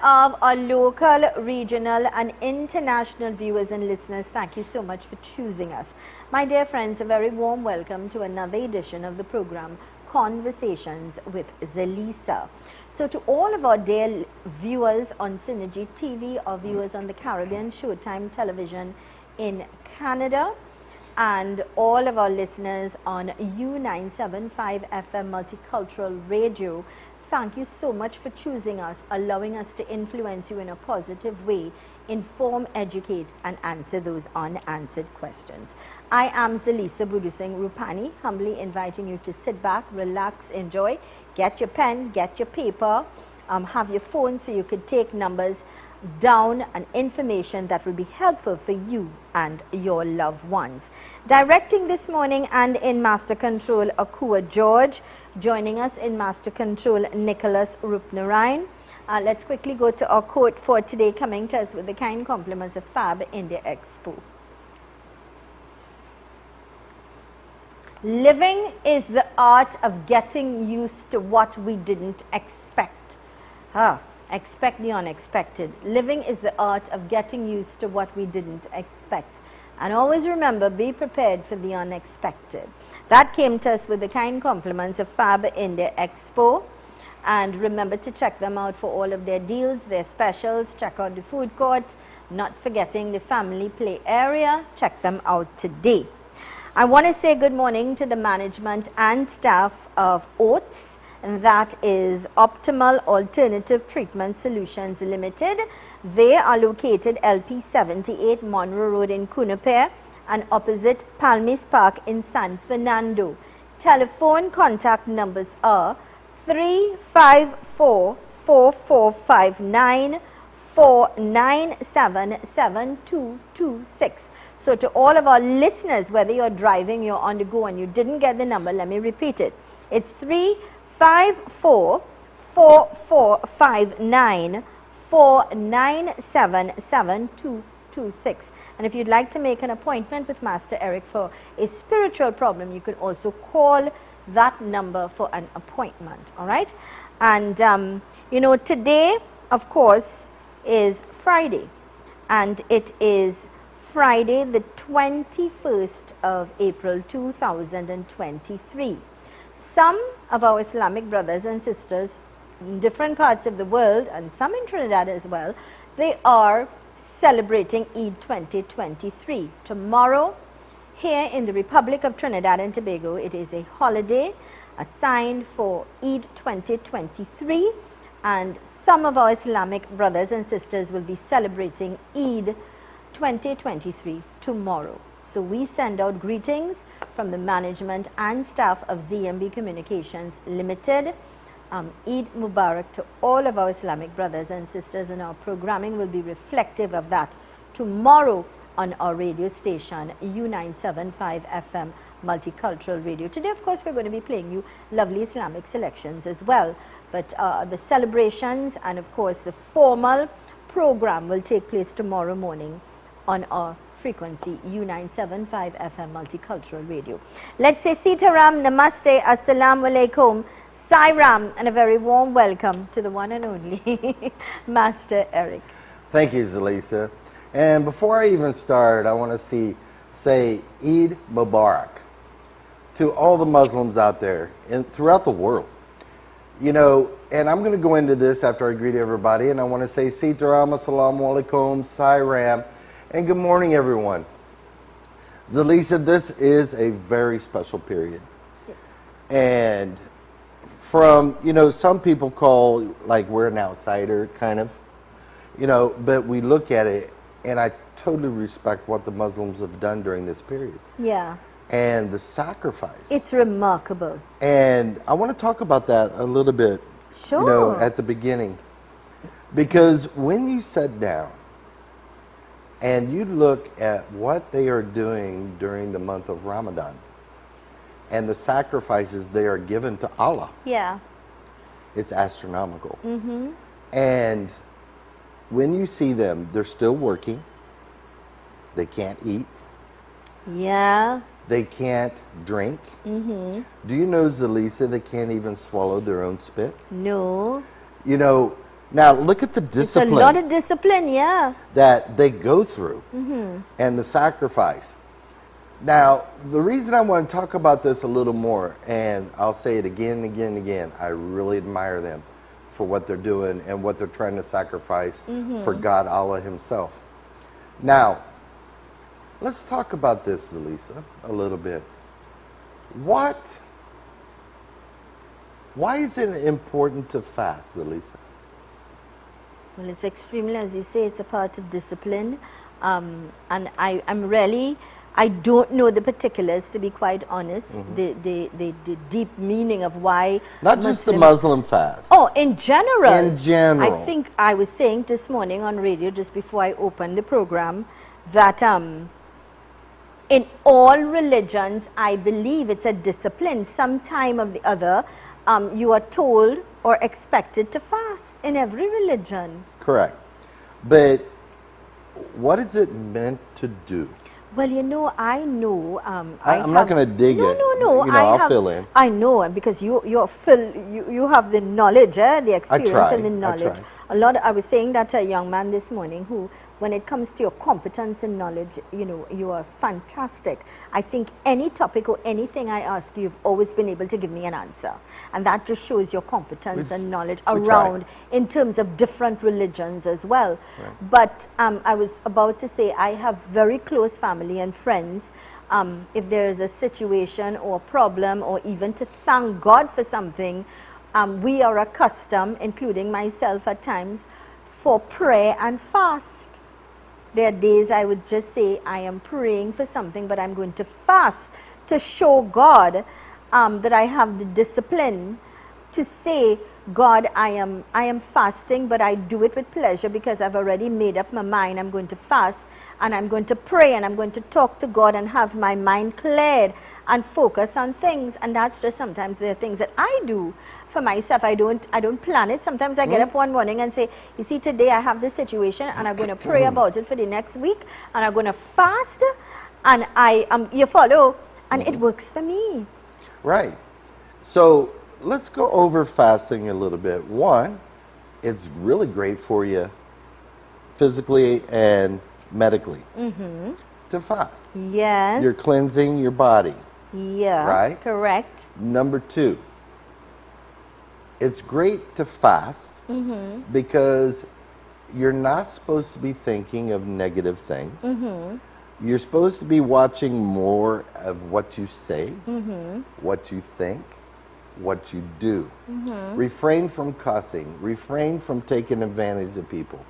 of our local, regional and international viewers and listeners, thank you so much for choosing us. My dear friends, a very warm welcome to another edition of the program Conversations with Zelisa. So to all of our dear viewers on Synergy TV, or viewers on the Caribbean Showtime television in Canada, and all of our listeners on U975 FM Multicultural Radio, thank you so much for choosing us, allowing us to influence you in a positive way, inform, educate, and answer those unanswered questions. I am Zelisa Rupani, humbly inviting you to sit back, relax, enjoy, get your pen, get your paper, have your phone so you could take numbers down and information that will be helpful for you and your loved ones. Directing this morning and in Master Control, Akua George. Joining us in Master Control, Nicholas Rupnarayan. Let's quickly go to our quote for today, coming to us with the kind compliments of Fab India Expo. Living is the art of getting used to what we didn't expect. Expect the unexpected. Living is the art of getting used to what we didn't expect. And always remember, be prepared for the unexpected. That came to us with the kind compliments of Fab India Expo. And remember to check them out for all of their deals, their specials. Check out the food court, not forgetting the family play area. Check them out today. I want to say good morning to the management and staff of OATS, and that is Optimal Alternative Treatment Solutions Limited. They are located LP 78 Monroe Road in Cunupare and opposite Palmis Park in San Fernando. Telephone contact numbers are 354-4459, 497-7226. So to all of our listeners, whether you're driving, you're on the go and you didn't get the number, let me repeat it. It's 354-4459, 497-7226. And if you'd like to make an appointment with Master Eric for a spiritual problem, you could also call that number for an appointment. All right. And, you know, today, of course, is Friday. And it is Friday, the 21st of April, 2023. Some of our Islamic brothers and sisters in different parts of the world, and some in Trinidad as well, they are celebrating Eid 2023. Tomorrow, here in the Republic of Trinidad and Tobago, it is a holiday assigned for Eid 2023, and some of our Islamic brothers and sisters will be celebrating Eid 2023 tomorrow. So we send out greetings from the management and staff of ZMB Communications Limited. Eid Mubarak to all of our Islamic brothers and sisters, and our programming will be reflective of that tomorrow on our radio station U975 FM Multicultural Radio. Today, of course, we're going to be playing you lovely Islamic selections as well, but the celebrations and of course the formal program will take place tomorrow morning on our frequency U975 FM Multicultural Radio. Let's say Sitaram, Namaste, Assalamu Alaikum, Sairam, and a very warm welcome to the one and only Master Eric. Thank you, Zelisa. And before I even start, I want to say Eid Mubarak to all the Muslims out there and throughout the world. You know, and I'm going to go into this after I greet everybody, and I want to say Sitaram, Assalamu Alaikum, Sairam, and good morning, everyone. Zelisa, this is a very special period. And from, you know, some people call, like, we're an outsider, kind of, you know, but we look at it, and I totally respect what the Muslims have done during this period. Yeah. And the sacrifice. It's remarkable. And I want to talk about that a little bit, sure, you know, at the beginning. Because when you sit down and you look at what they are doing during the month of Ramadan, and the sacrifices they are given to Allah. Yeah. It's astronomical. Mm-hmm. And when you see them, they're still working. They can't eat. Yeah. They can't drink. Mm-hmm. Do you know, Zelisa, they can't even swallow their own spit? No. You know, Now, look at the It's a discipline lot of discipline, yeah. that they go through and the sacrifice. Now, the reason I want to talk about this a little more, and I'll say it again and again and again, I really admire them for what they're doing and what they're trying to sacrifice for God, Allah Himself. Now, let's talk about this, Zelisa, a little bit. Why is it important to fast, Zelisa? Well, it's extremely, as you say, it's a part of discipline. And I don't know the particulars, to be quite honest, the deep meaning of why. Not just the Muslim fast. Oh, in general. In general. I think I was saying this morning on radio, just before I opened the program, that in all religions, I believe it's a discipline. Some time of the other, you are told or expected to fast in every religion. Correct. But what is it meant to do? Well, you know, I know. I'm not going to dig it. No. You know, I'll fill in. I know, because you have the knowledge, the experience and the knowledge. I was saying that to a young man this morning who, when it comes to your competence and knowledge, you know, you are fantastic. I think any topic or anything I ask you, you've always been able to give me an answer. And that just shows your competence and knowledge around in terms of different religions as well. Right. But I was about to say, I have very close family and friends. If there is a situation or problem, or even to thank God for something, we are accustomed, including myself at times, for prayer and fast. There are days I would just say, I am praying for something, but I'm going to fast to show God that I have the discipline to say, God, I am fasting, but I do it with pleasure because I've already made up my mind. I'm going to fast, and I'm going to pray, and I'm going to talk to God and have my mind cleared and focus on things. And that's just sometimes the things that I do for myself. I don't plan it. Sometimes I get up one morning and say, you see, today I have this situation, and I'm going to pray about it for the next week, and I'm going to fast, and you follow, and it works for me. Right. So let's go over fasting a little bit. One, it's really great for you physically and medically to fast. Yes. You're cleansing your body. Yeah. Right? Correct. Number two, it's great to fast because you're not supposed to be thinking of negative things. You're supposed to be watching more of what you say, what you think, what you do. Refrain from cussing. Refrain from taking advantage of people.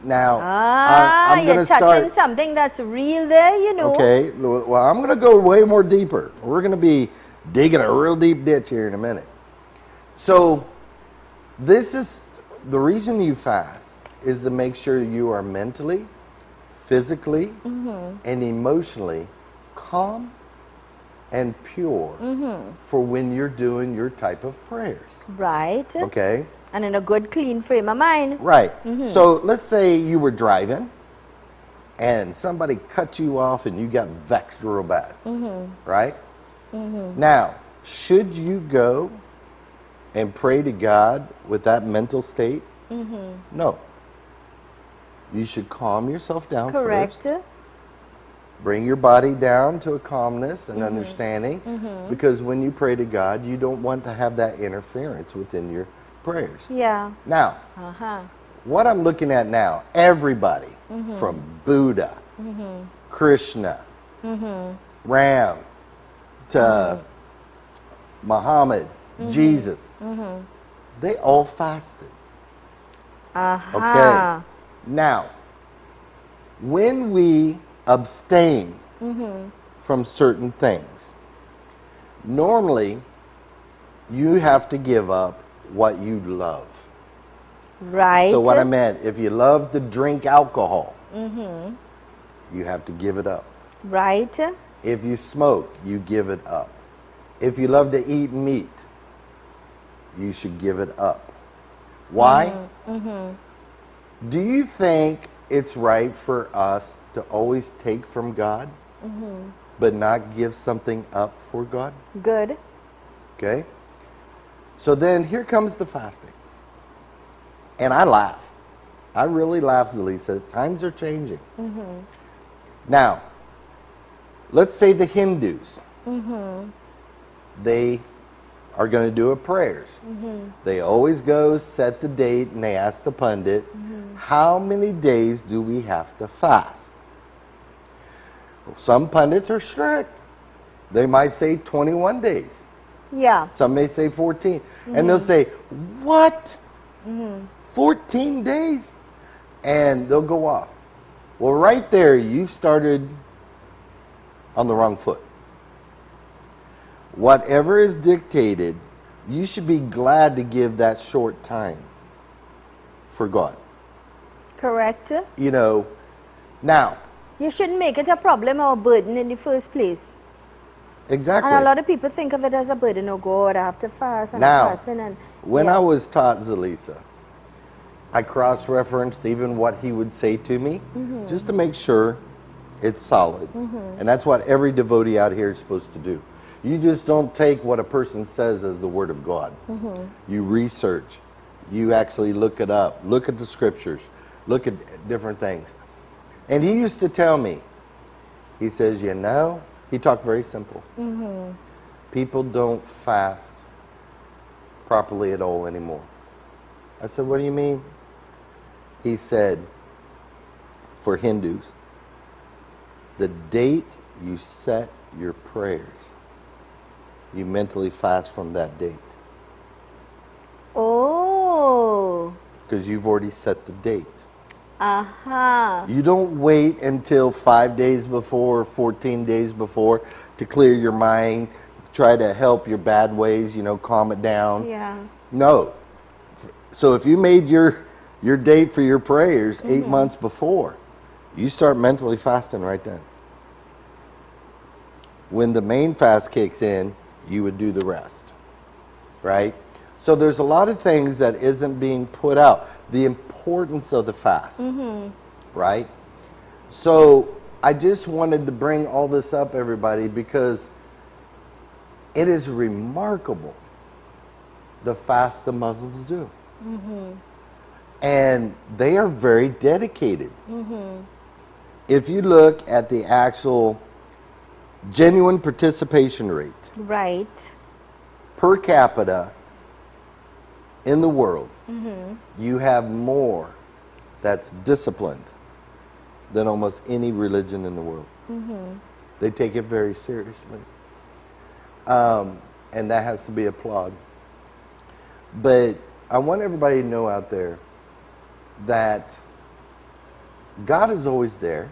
Now, I'm going to start. You're touching something that's real there, you know. Okay, well, I'm going to go way more deeper. We're going to be digging a real deep ditch here in a minute. So, this is the reason you fast is to make sure you are mentally, physically, and emotionally calm and pure for when you're doing your type of prayers. Right. Okay? And in a good, clean frame of mind. Right. So let's say you were driving and somebody cut you off and you got vexed real bad. Right? Now, should you go and pray to God with that mental state? No. You should calm yourself down first. Bring your body down to a calmness and understanding, because when you pray to God, you don't want to have that interference within your prayers. Yeah. Now, what I'm looking at now, everybody from Buddha, Krishna, Ram, to Muhammad, Jesus, they all fasted. Okay. Now, when we abstain from certain things, normally you have to give up what you love. Right. So what I meant, if you love to drink alcohol, you have to give it up. Right. If you smoke, you give it up. If you love to eat meat, you should give it up. Why? Do you think it's right for us to always take from God, but not give something up for God? Good. Okay. So then here comes the fasting. And I laugh. I really laugh, Zelisa. Times are changing. Now, let's say the Hindus. They are going to do a prayers. They always go, set the date, and they ask the pundit, how many days do we have to fast? Well, some pundits are strict. They might say 21 days. Yeah. Some may say 14. And they'll say, what? 14 days? And they'll go off. Well, right there, you've started on the wrong foot. Whatever is dictated, you should be glad to give that short time for God. Correct. You know, now. You shouldn't make it a problem or a burden in the first place. Exactly. And a lot of people think of it as a burden. Oh God, I have to fast. And Now, I'm fasting and, when I was taught Zelisa, I cross-referenced even what he would say to me, just to make sure it's solid. And that's what every devotee out here is supposed to do. You just don't take what a person says as the Word of God. You research. You actually look it up. Look at the scriptures. Look at different things. And he used to tell me, he says, you know, he talked very simple. People don't fast properly at all anymore. I said, what do you mean? He said, for Hindus, the date you set your prayers, you mentally fast from that date. Oh. Because you've already set the date. You don't wait until 5 days before, 14 days before to clear your mind, try to help your bad ways, you know, calm it down. Yeah. No. So if you made your date for your prayers 8 months before, you start mentally fasting right then. When the main fast kicks in, you would do the rest, right? So there's a lot of things that isn't being put out. The importance of the fast, right? So I just wanted to bring all this up, everybody, because it is remarkable the fast the Muslims do. And they are very dedicated. If you look at the actual genuine participation rate, right, per capita in the world, you have more that's disciplined than almost any religion in the world. They take it very seriously. And that has to be applauded. But I want everybody to know out there that God is always there.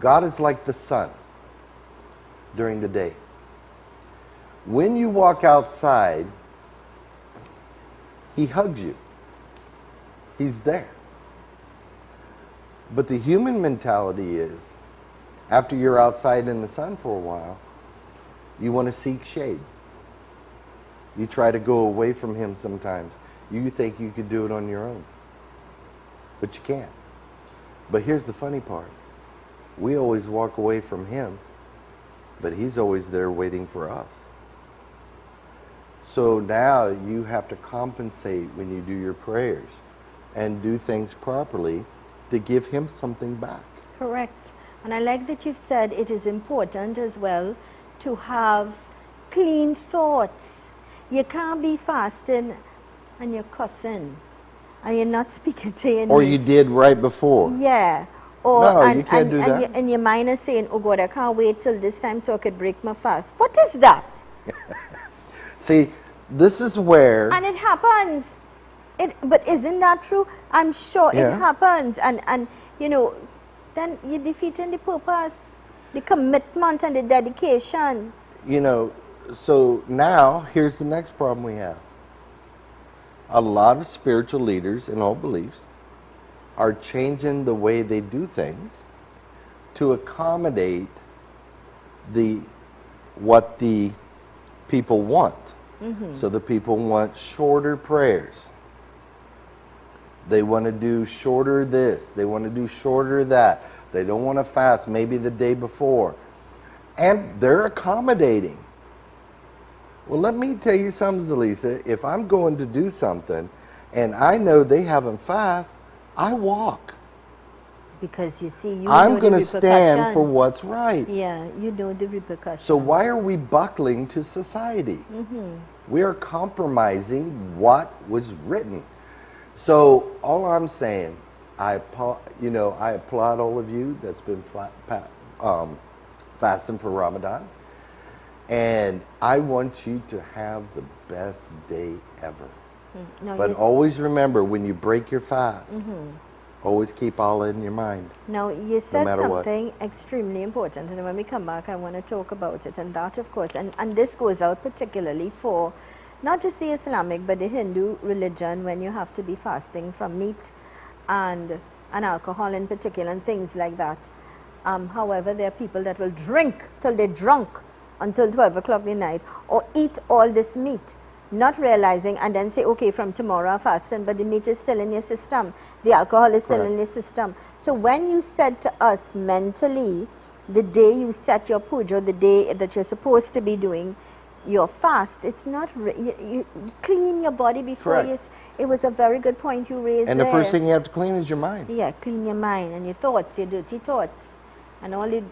God is like the sun during the day. When you walk outside, He hugs you. He's there. But the human mentality is, after you're outside in the sun for a while, you want to seek shade. You try to go away from Him sometimes. You think you could do it on your own. But you can't. But here's the funny part. We always walk away from Him, but He's always there waiting for us. So now you have to compensate when you do your prayers and do things properly to give Him something back. Correct. And I like that you've said it is important as well to have clean thoughts. You can't be fasting and you're cussing and you're not speaking to your Or you did right before. Yeah. Or, no, you can't do that. And your mind is saying, oh God, I can't wait till this time so I could break my fast. What is that? See, this is where... And it happens. But isn't that true? I'm sure it happens. And you know, then you're defeating the purpose, the commitment and the dedication. You know, so now, here's the next problem we have. A lot of spiritual leaders in all beliefs are changing the way they do things to accommodate what the people want. So the people want shorter prayers. They want to do shorter this. They want to do shorter that. They don't want to fast maybe the day before. And they're accommodating. Well, let me tell you something, Zelisa. If I'm going to do something and I know they haven't fasted, I walk. Because you see, I'm going to stand for what's right. Yeah, you know the repercussions. So why are we buckling to society? We are compromising what was written. So all I'm saying, I applaud all of you that's been fasting for Ramadan, and I want you to have the best day ever. But always remember, when you break your fast, always keep Allah in your mind. Now, you said something what. extremely important, and when we come back, I want to talk about it. And that, of course, and this goes out particularly for not just the Islamic, but the Hindu religion, when you have to be fasting from meat and alcohol in particular, and things like that. However, there are people that will drink till they're drunk until 12 o'clock at night, or eat all this meat, not realizing, and then say, okay, from tomorrow I'm fasting, but the meat is still in your system, the alcohol is still in your system. So when you said to us mentally, the day you set your puja, the day that you're supposed to be doing your fast, it's not, you clean your body before you, it was a very good point you raised. And the first thing you have to clean is your mind. Yeah, clean your mind and your thoughts, your dirty thoughts, and all the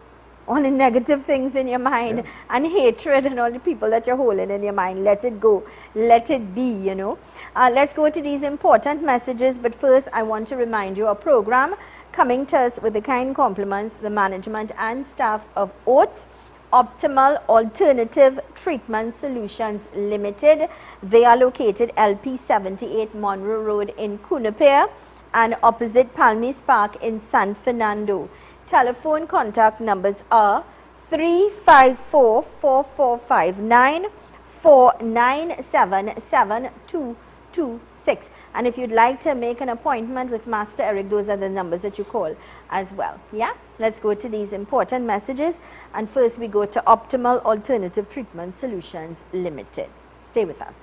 negative things in your mind, and hatred and all the people that you're holding in your mind. Let it go, let it be, you know. Let's go to these important messages, but first I want to remind you, a program coming to us with the kind compliments, the management and staff of Oates Optimal Alternative Treatment Solutions Limited. They are located LP 78 Monroe Road in Cunupere and opposite Palmis Park in San Fernando. Telephone contact numbers are 354-4459, 497-7226. And if you'd like to make an appointment with Master Eric, those are the numbers that you call as well. Yeah, let's go to these important messages. And first we go to Optimal Alternative Treatment Solutions Limited. Stay with us.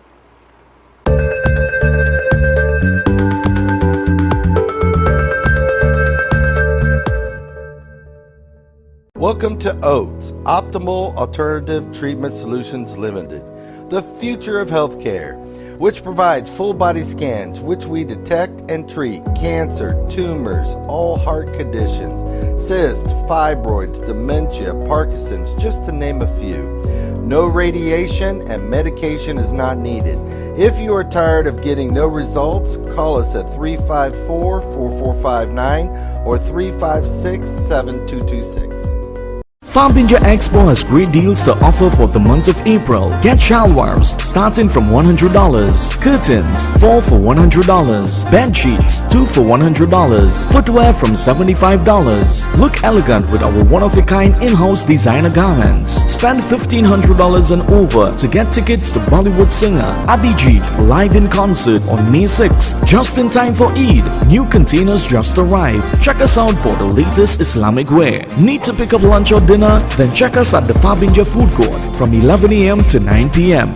Welcome to Oates Optimal Alternative Treatment Solutions Limited, the future of healthcare, which provides full body scans, which we detect and treat cancer, tumors, all heart conditions, cysts, fibroids, dementia, Parkinson's, just to name a few. No radiation and medication is not needed. If you are tired of getting no results, call us at 354-4459 or 356-7226. Farbinja Expo has great deals to offer for the month of April. Get showerwares starting from $100, curtains 4 for $100, bed sheets 2 for $100, footwear from $75. Look elegant with our one-of-a-kind in-house designer garments. Spend $1,500 and over to get tickets to Bollywood singer Abhijit live in concert on May 6th. Just in time for Eid. New containers just arrived. Check us out for the latest Islamic wear. Need to pick up lunch or dinner? Then check us at the Farbinja Food Court from 11 a.m. to 9 p.m.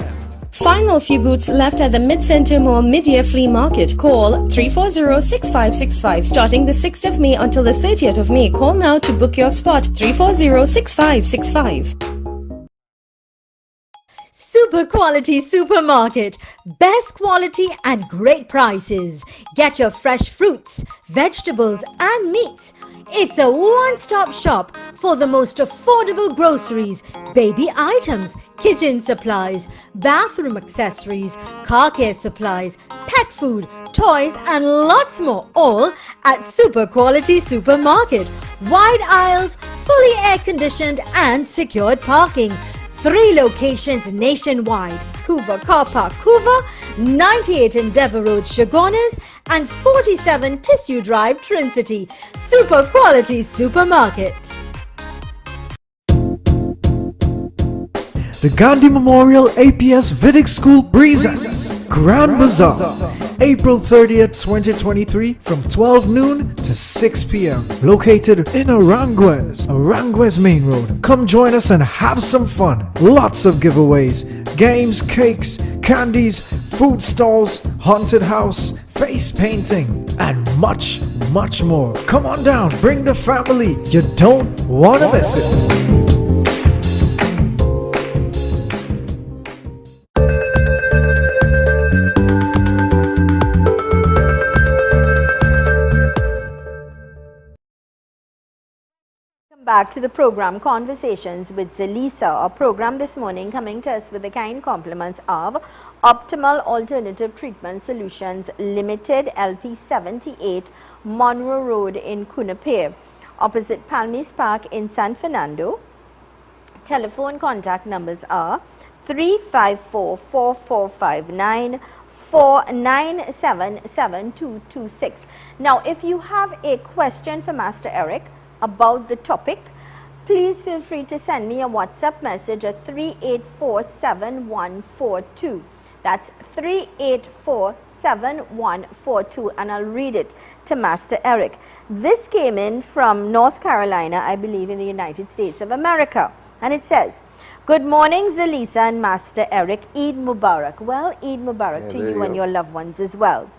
Final few booths left at the Mid-Center Mall Mid-Year Flea Market. Call 340-6565. Starting the 6th of May until the 30th of May. Call now to book your spot. 340-6565. Super quality supermarket, best quality and great prices. Get your fresh fruits, vegetables and meats. It's a one-stop shop for the most affordable groceries, baby items, kitchen supplies, bathroom accessories, car care supplies, pet food, toys and lots more, all at Super Quality Supermarket. Wide aisles, fully air-conditioned and secured parking. 3 locations nationwide: Hoover Car Park, Hoover, 98 Endeavour Road, Chagonas, and 47 Tissue Drive, Trincity. Super Quality Supermarket. The Gandhi Memorial APS Vedic School presents Grand Bazaar, April 30th, 2023 from 12 noon to 6 p.m. Located in Aranguez Main Road. Come join us and have some fun. Lots of giveaways, games, cakes, candies, food stalls, haunted house, face painting, and much, much more. Come on down, bring the family. You don't want to miss it. Back to the program Conversations with Zelisa. Our program this morning coming to us with the kind compliments of Optimal Alternative Treatment Solutions Limited, LP 78, Monroe Road in Cunapare, opposite Palmis Park in San Fernando. Telephone contact numbers are 354-4459, 497-7226. Now, if you have a question for Master Eric about the topic, please feel free to send me a WhatsApp message at 3847142. That's 3847142, and I'll read it to Master Eric. This came in from North Carolina, I believe, in the United States of America, and it says, "Good morning, Zelisa and Master Eric. Eid Mubarak." Well, Eid Mubarak to you and your loved ones as well.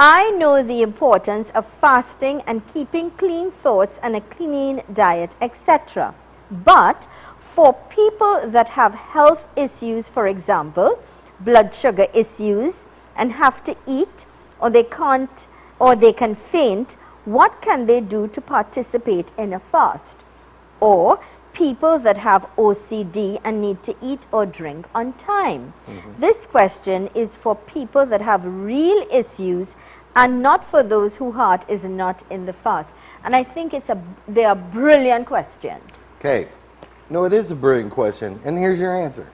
I know the importance of fasting and keeping clean thoughts and a clean diet, etc. But for people that have health issues, for example, blood sugar issues, and have to eat, or they can't, or they can faint, what can they do to participate in a fast? Or people that have OCD and need to eat or drink on time. This question is for people that have real issues and not for those whose heart is not in the fast. And I think they are brilliant questions. Okay. No, it is a brilliant question, and here's your answer.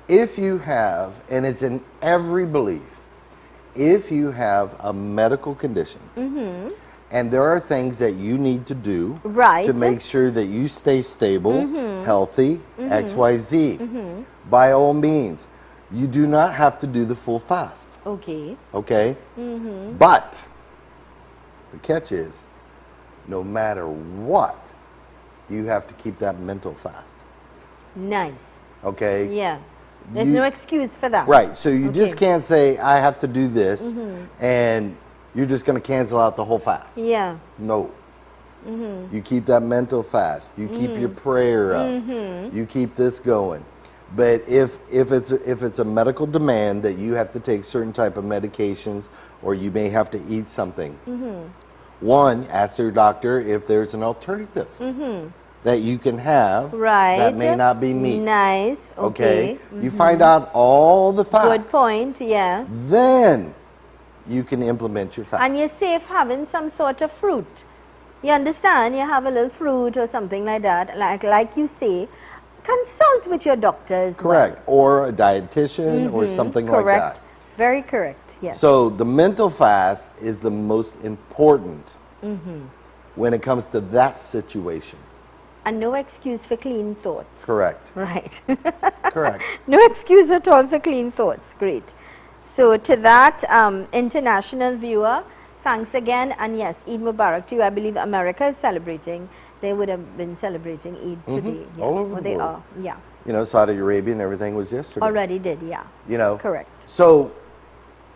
If you have, and it's in every belief, if you have a medical condition, and there are things that you need to do to make sure that you stay stable, healthy, XYZ, by all means, you do not have to do the full fast. Okay. Okay? But the catch is, no matter what, you have to keep that mental fast. Nice. Okay? Yeah. There's no excuse for that. Right. So you just can't say, I have to do this, and you're just going to cancel out the whole fast. Yeah. No. You keep that mental fast. You keep your prayer up. You keep this going. But if it's a medical demand that you have to take certain type of medications, or you may have to eat something, one, ask your doctor if there's an alternative that you can have that may not be meat. Nice. Okay. You find out all the facts. Good point. Yeah. Then you can implement your fast. And you're safe having some sort of fruit. You understand? You have a little fruit or something like that. Like you say, consult with your doctors. Correct. Or a dietitian or something like that. Very correct. Yes. So the mental fast is the most important when it comes to that situation. And no excuse for clean thoughts. Correct. Right. Correct. No excuse at all for clean thoughts. Great. So to that international viewer, thanks again. And yes, Eid Mubarak to you. I believe America is celebrating. They would have been celebrating Eid today. Yeah. All over the they world. are. Yeah. You know, Saudi Arabia and everything was yesterday. Already did. Yeah. You know. Correct. So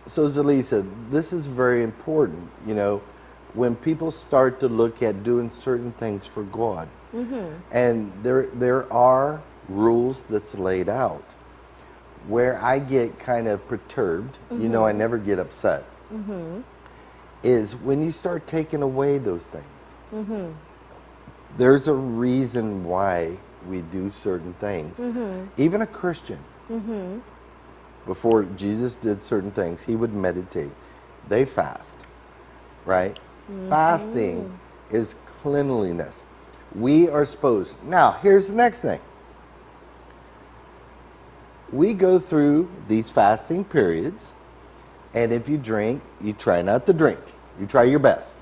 Zelisa, this is very important. You know, when people start to look at doing certain things for God, and there are rules that's laid out. Where I get kind of perturbed, you know, I never get upset, is when you start taking away those things. There's a reason why we do certain things. Even a Christian, before Jesus did certain things, he would meditate. They fast, right? Fasting is cleanliness. We are supposed. Now, here's the next thing. We go through these fasting periods, and if you drink, you try not to drink. You try your best.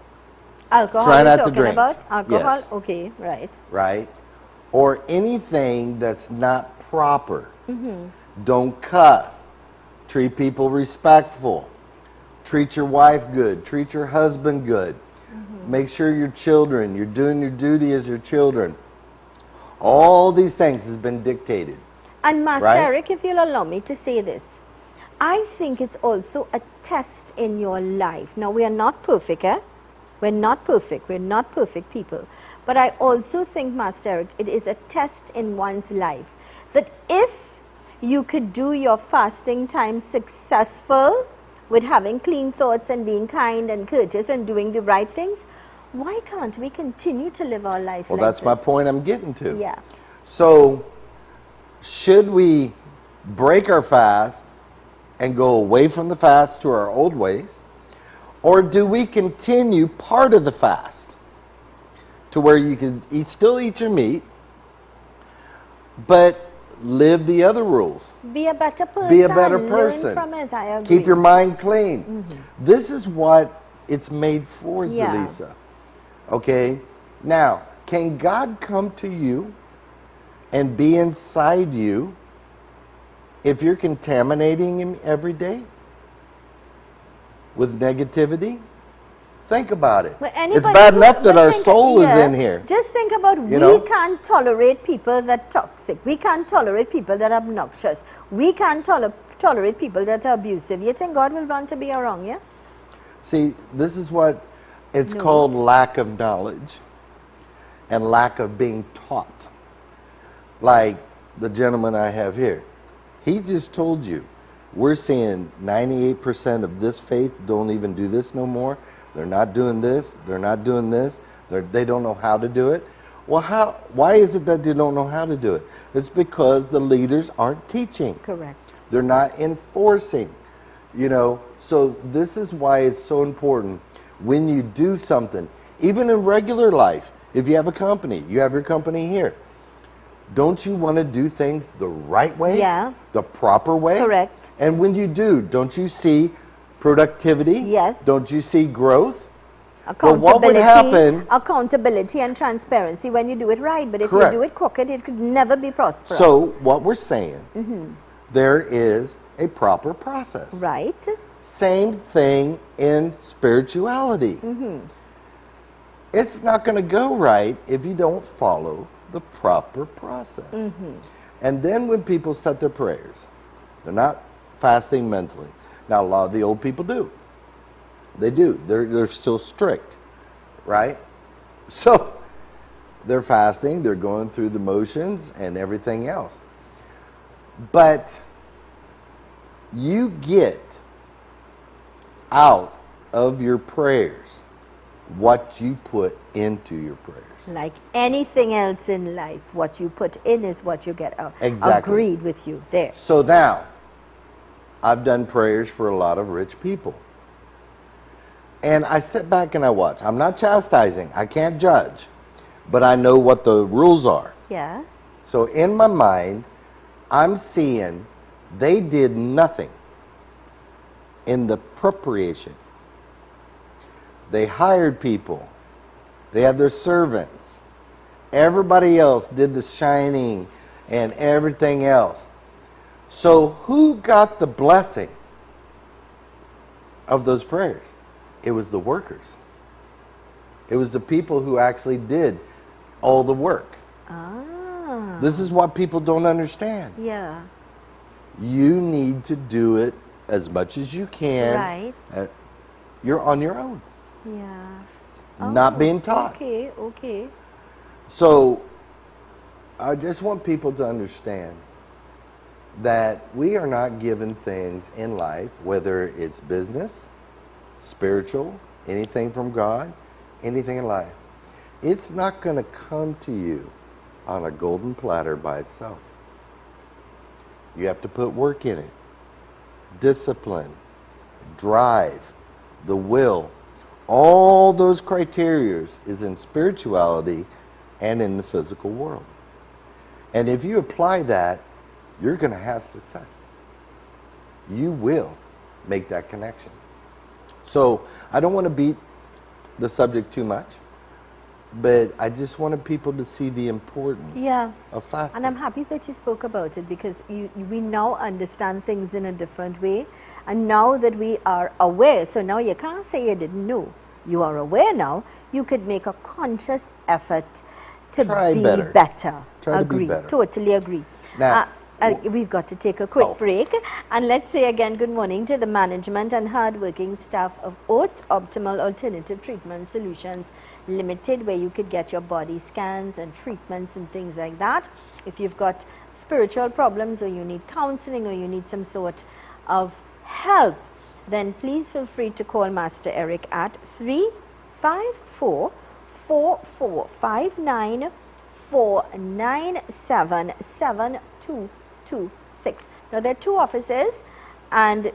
Alcohol, try not you're to talking drink. about? Alcohol? Yes. Okay, right. Right? Or anything that's not proper. Don't cuss. Treat people respectful. Treat your wife good. Treat your husband good. Make sure your children, you're doing your duty as your children. All these things has been dictated. And Master Right? Eric, if you'll allow me to say this, I think it's also a test in your life. Now, we are not perfect, eh? We're not perfect. We're not perfect people. But I also think, Master Eric, it is a test in one's life that if you could do your fasting time successful with having clean thoughts and being kind and courteous and doing the right things, Why can't we continue to live our life Well, like that's my this? point I'm getting to. Yeah. So, should we break our fast and go away from the fast to our old ways? Or do we continue part of the fast to where you can still eat your meat, but live the other rules? Be a better person. Be a better Learn person. from it. I agree. Keep your mind clean. This is what it's made for, Yeah. Zelisa. Okay? Now, can God come to you and be inside you if you're contaminating him every day with negativity? Think about it. But It's anybody bad who- enough that but our think- soul is yeah, in here. Just think about we know? can't tolerate people that are toxic. We can't tolerate people that are obnoxious. We can't tolerate people that are abusive. You think God will want to be around you? See, this is what it's No. called lack of knowledge and lack of being taught. Like the gentleman I have here. He just told you, we're seeing 98% of this faith don't even do this no more. They're not doing this. They're not doing this. They don't know how to do it. Well, why is it that they don't know how to do it? It's because the leaders aren't teaching. Correct. They're not enforcing, you know. So this is why it's so important when you do something, even in regular life. If you have a company, you have your company here. Don't you want to do things the right way? Yeah. The proper way? Correct. And when you do, don't you see productivity? Yes. Don't you see growth? Well, Accountability, what would happen? accountability and transparency when you do it right. But if Correct. you do it crooked, it could never be prosperous. So what we're saying, there is a proper process. Right. Same thing in spirituality. It's not going to go right if you don't follow the proper process. And then when people set their prayers, they're not fasting mentally. Now, a lot of the old people do. They do. They're still strict, right? So they're fasting, they're going through the motions and everything else. But you get out of your prayers what you put into your prayers. Like anything else in life, what you put in is what you get out. Exactly. Agreed with you there. So now, I've done prayers for a lot of rich people. And I sit back and I watch. I'm not chastising. I can't judge. But I know what the rules are. Yeah. So in my mind, I'm seeing they did nothing in the preparation. They hired people. They had their servants. Everybody else did the shining and everything else. So who got the blessing of those prayers? It was the workers. It was the people who actually did all the work. Ah. This is what people don't understand. Yeah. You need to do it as much as you can. Right. You're on your own. Yeah. Not being taught. Okay, okay. So I just want people to understand that we are not given things in life, whether it's business, spiritual, anything from God, anything in life. It's not going to come to you on a golden platter by itself. You have to put work in it. Discipline, drive, the will. All those criteria is in spirituality and in the physical world. And if you apply that, you're going to have success. You will make that connection. So I don't want to beat the subject too much, but I just wanted people to see the importance of fasting. And I'm happy that you spoke about it because we now understand things in a different way. And now that we are aware, so now you can't say you didn't know. You are aware now, you could make a conscious effort to Try be better. Try to be agree. better. Totally agree. Now, we've got to take a quick Oh. break. And let's say again good morning to the management and hard-working staff of Oates Optimal Alternative Treatment Solutions Limited, where you could get your body scans and treatments and things like that. If you've got spiritual problems or you need counseling or you need some sort of help, then please feel free to call Master Eric at 354 4459 497 7226. Now there are two offices and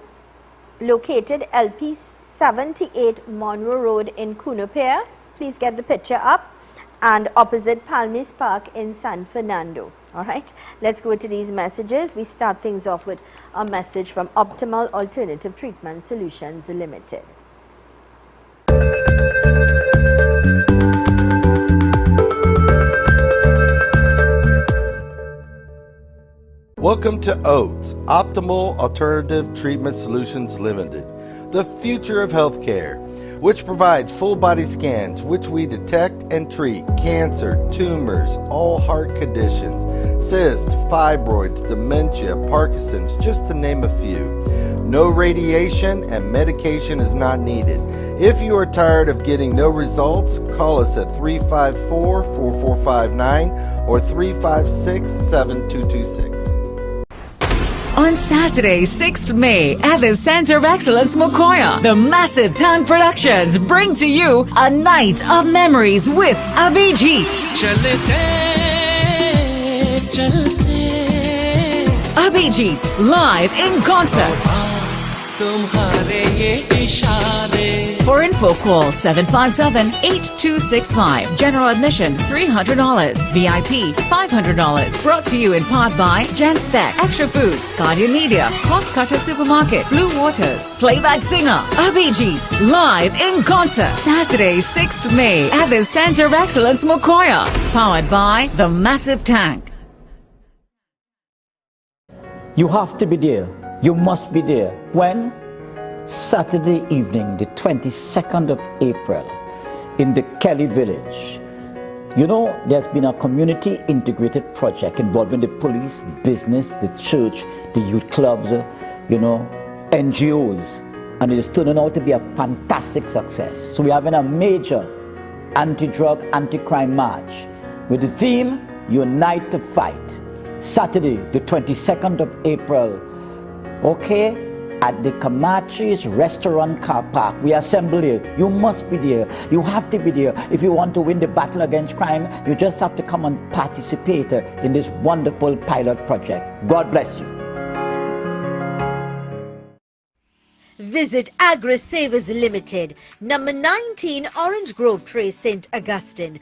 located LP 78 Monroe Road in Cunupere. Please get the picture up, and opposite Palmis Park in San Fernando. All right, let's go to these messages. We start things off with a message from Optimal Alternative Treatment Solutions Limited. Welcome to OATS, Optimal Alternative Treatment Solutions Limited, the future of healthcare, which provides full body scans, which we detect and treat cancer, tumors, all heart conditions, cysts, fibroids, dementia, Parkinson's, just to name a few. No radiation and medication is not needed. If you are tired of getting no results, call us at 354-4459 or 356-7226. On Saturday, 6th May, at the Center of Excellence Mokoya, the Massive Tank Productions bring to you a night of memories with Abhijit. Abhijit, live in concert. For info, call 757-8265. General admission, $300. VIP, $500. Brought to you in part by Genspec, Extra Foods, Guardian Media, Cost Cutter Supermarket, Blue Waters. Playback singer, Abhijit, live in concert. Saturday, 6th May, at the Center of Excellence Mokoya. Powered by the Massive Tank. You have to be there. You must be there. When? Saturday evening, the 22nd of April, in the Kelly Village. You know, there's been a community integrated project involving the police, business, the church, the youth clubs, NGOs, and it is turning out to be a fantastic success. So we're having a major anti-drug, anti-crime march with the theme, Unite to Fight. Saturday, the 22nd of April, okay, at the Camachi's Restaurant Car Park. We assemble here. You must be there. You have to be there. If you want to win the battle against crime, you just have to come and participate in this wonderful pilot project. God bless you. Visit Agri Savers Limited, number 19 Orange Grove Trace, St. Augustine,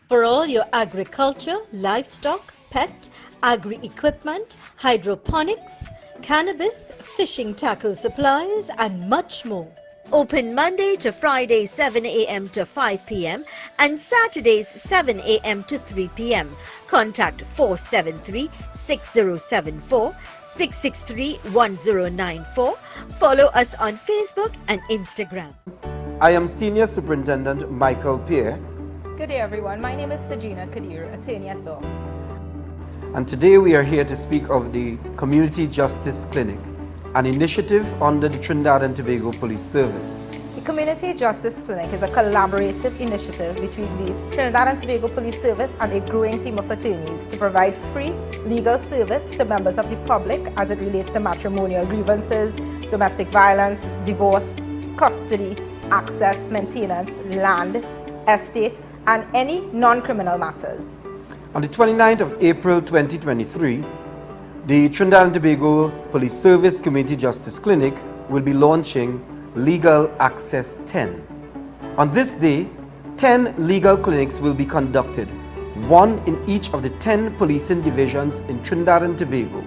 for all your agriculture, livestock, pet, agri-equipment, hydroponics, cannabis, fishing tackle supplies, and much more. Open Monday to Friday 7 a.m. to 5 p.m. and Saturdays 7 a.m. to 3 p.m. Contact 473-6074, 663-1094. Follow us on Facebook and Instagram. I am Senior Superintendent Michael Pierre. Good day everyone, my name is Sajina Kadir, attorney at law. And today we are here to speak of the Community Justice Clinic, an initiative under the Trinidad and Tobago Police Service. The Community Justice Clinic is a collaborative initiative between the Trinidad and Tobago Police Service and a growing team of attorneys to provide free legal service to members of the public as it relates to matrimonial grievances, domestic violence, divorce, custody, access, maintenance, land, estate, and any non-criminal matters. On the 29th of April 2023, the Trinidad and Tobago Police Service Community Justice Clinic will be launching Legal Access 10. On this day, 10 legal clinics will be conducted, one in each of the 10 policing divisions in Trinidad and Tobago.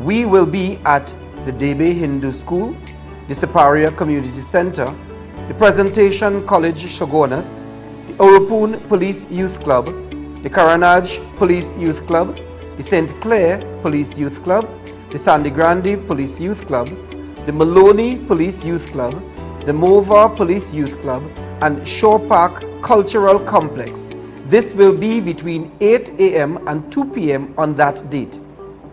We will be at the Debe Hindu School, the Separia Community Center, the Presentation College Shogunas, the Oropoon Police Youth Club, the Karanaj Police Youth Club, the St. Clair Police Youth Club, the Sandy Grande Police Youth Club, the Maloney Police Youth Club, the Mova Police Youth Club, and Shore Park Cultural Complex. This will be between 8 a.m. and 2 p.m. on that date.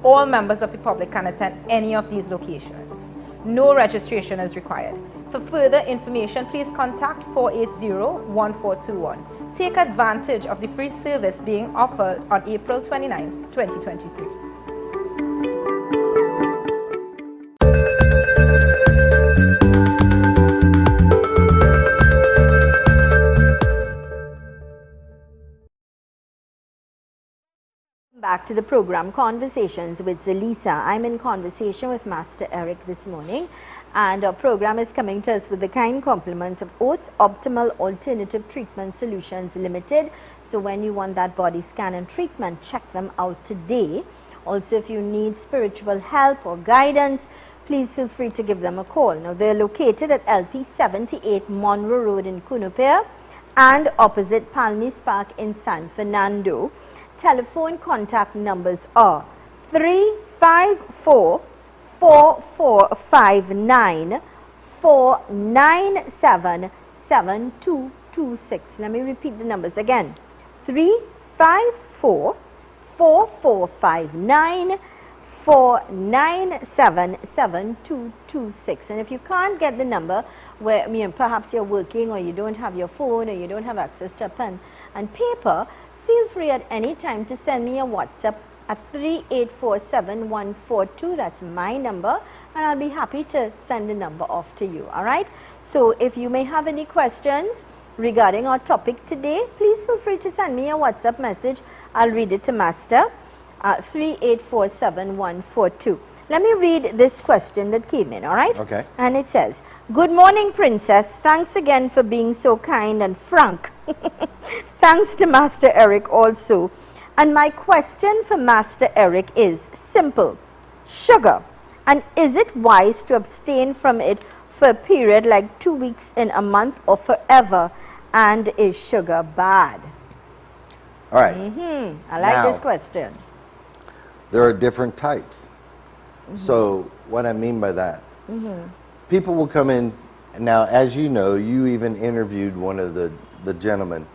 All members of the public can attend any of these locations. No registration is required. For further information, please contact 480-1421. Take advantage of the free service being offered on April 29, 2023. back to the program Conversations with Zelisa. I'm in conversation with Master Eric this morning, and our program is coming to us with the kind compliments of Oats Optimal Alternative Treatment Solutions Limited. So when you want that body scan and treatment, check them out today. Also, if you need spiritual help or guidance, please feel free to give them a call. Now, they're located at LP 78 Monroe Road in Cunupia and opposite Palmis Park in San Fernando. Telephone contact numbers are 354-4459 497-7226. Let me repeat the numbers again. 354-4459 497-7226. And if you can't get the number, where perhaps you're working or you don't have your phone or you don't have access to a pen and paper, feel free at any time to send me a WhatsApp at 3847142. That's my number, and I'll be happy to send the number off to you. All right. So if you may have any questions regarding our topic today, please feel free to send me a WhatsApp message. I'll read it to Master. 3847142. Let me read this question that came in, all right? Okay. And it says, "Good morning, Princess. Thanks again for being so kind and frank." Thanks to Master Eric also. And my question for Master Eric is simple. Sugar. And is it wise to abstain from it for a period like 2 weeks in a month or forever? And is sugar bad? All right. I like Now, this question. there are different types. So what I mean by that, people will come in. Now, as you know, you even interviewed one of the gentlemen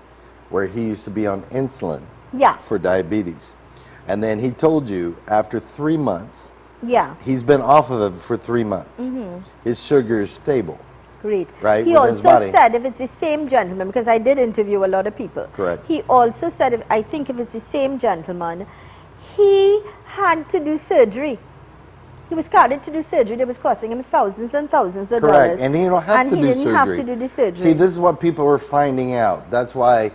where he used to be on insulin Yeah. for diabetes. And then he told you after 3 months, Yeah. he's been off of it for 3 months. His sugar is stable. Great. Right, He within his also body. said, if it's the same gentleman, because I did interview a lot of people. Correct. He also said, I think if it's the same gentleman, he had to do surgery. He was carted to do surgery that was costing him thousands and thousands of Correct. dollars. And he don't have to do surgery. And he didn't have to do the surgery. See, this is what people are finding out. That's why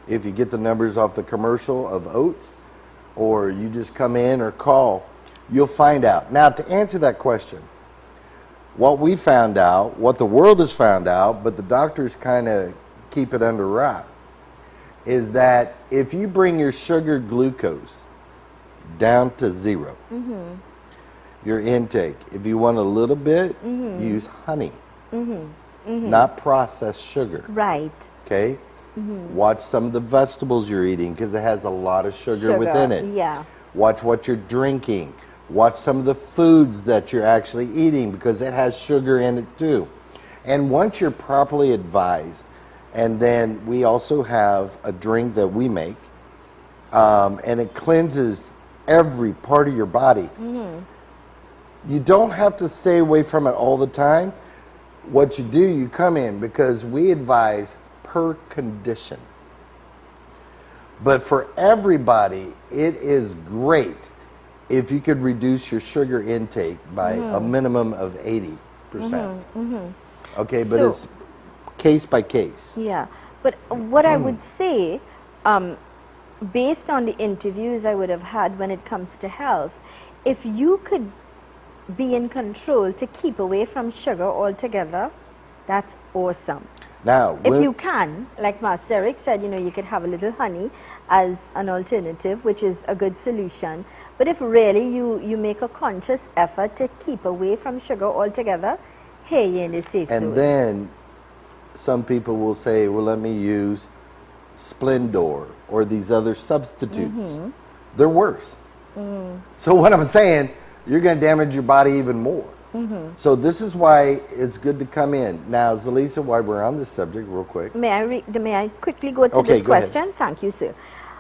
if you get the numbers off the commercial of Oats, or you just come in or call, you'll find out. Now, to answer that question, what we found out, what the world has found out, but the doctors kind of keep it under wrap, is that if you bring your sugar glucose down to 0, your intake, if you want a little bit, use honey, not processed sugar. Right. Okay? Watch some of the vegetables you're eating because it has a lot of sugar within it. Yeah. Watch what you're drinking. Watch some of the foods that you're actually eating because it has sugar in it too. And once you're properly advised, and then we also have a drink that we make, and it cleanses every part of your body. You don't have to stay away from it all the time. What you do, you come in because we advise per condition. But for everybody, it is great if you could reduce your sugar intake by a minimum of 80%. Okay, but So- it's case by case. Yeah. But what I would say, based on the interviews I would have had when it comes to health, if you could be in control to keep away from sugar altogether, that's awesome. Now, If you can, like Master Eric said, you could have a little honey as an alternative, which is a good solution. But if really you make a conscious effort to keep away from sugar altogether, hey, you're in the safe zone. and then some people will say, well, let me use Splendor or these other substitutes. They're worse. So what I'm saying, you're going to damage your body even more. So this is why it's good to come in. Now, Zelisa, while we're on this subject, real quick. May I quickly go to Okay, this go ahead. question? Thank you, sir.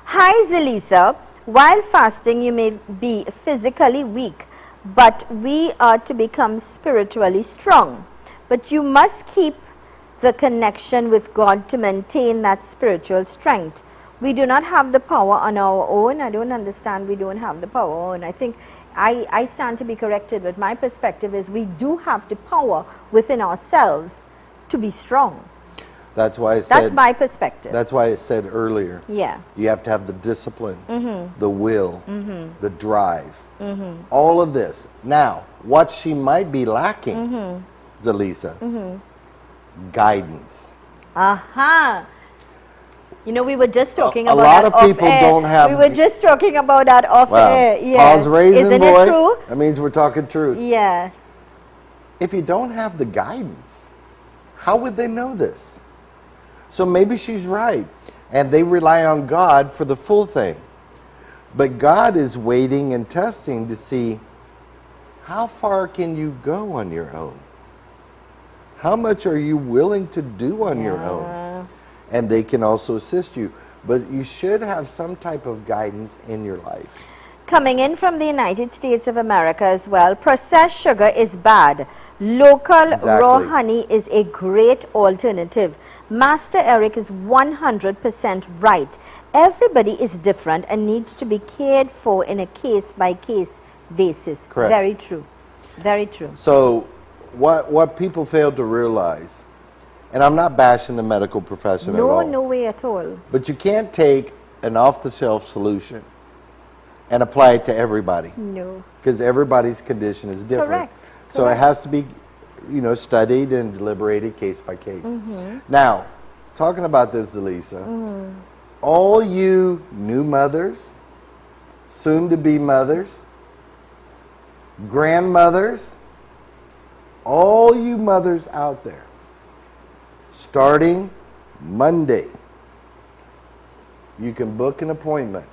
Hi, Zelisa. While fasting, you may be physically weak, but we are to become spiritually strong. But you must keep the connection with God to maintain that spiritual strength. We do not have the power on our own. I don't understand we don't have the power on. I think I stand to be corrected, but my perspective is we do have the power within ourselves to be strong. That's why I said. That's my perspective. That's why I said earlier. Yeah. You have to have the discipline, the will, the drive, all of this. Now, what she might be lacking, Zelisa, guidance. Aha. You know, we were just talking A about lot that of people off air. don't have- We were just talking about that off air. Yeah. Pause raising, Isn't boy. it true? That means we're talking truth. Yeah. If you don't have the guidance, how would they know this? So maybe she's right, and they rely on God for the full thing. But God is waiting and testing to see, how far can you go on your own? How much are you willing to do on your own? And they can also assist you. But you should have some type of guidance in your life. Coming in from the United States of America as well, processed sugar is bad. Local raw honey is a great alternative. Master Eric is 100% right. Everybody is different and needs to be cared for in a case-by-case basis. Correct. Very true. Very true. So what people fail to realize, and I'm not bashing the medical profession at all. No way at all. But you can't take an off-the-shelf solution and apply it to everybody. No. Because everybody's condition is different. Correct. So it has to be, studied and deliberated case by case. Now, talking about this, Zelisa, all you new mothers, soon-to-be mothers, grandmothers, all you mothers out there, starting Monday, you can book an appointment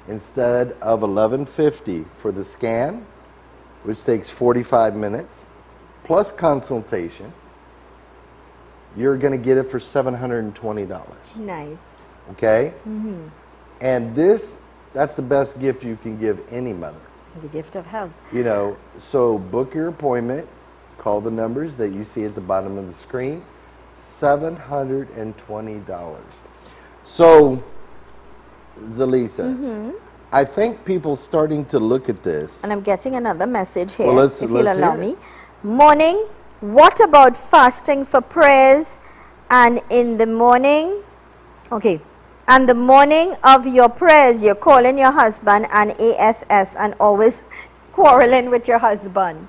instead of $11.50 for the scan, which takes 45 minutes, plus consultation. You're going to get it for $720. Nice. Okay? And that's the best gift you can give any mother. The gift of health. So book your appointment, call the numbers that you see at the bottom of the screen, $720. So, Zelisa, I think people starting to look at this. And I'm getting another message here, Well, if you'll allow hear me. it. Morning, what about fasting for prayers and in the morning? Okay. And the morning of your prayers, you're calling your husband and ASS and always quarreling with your husband.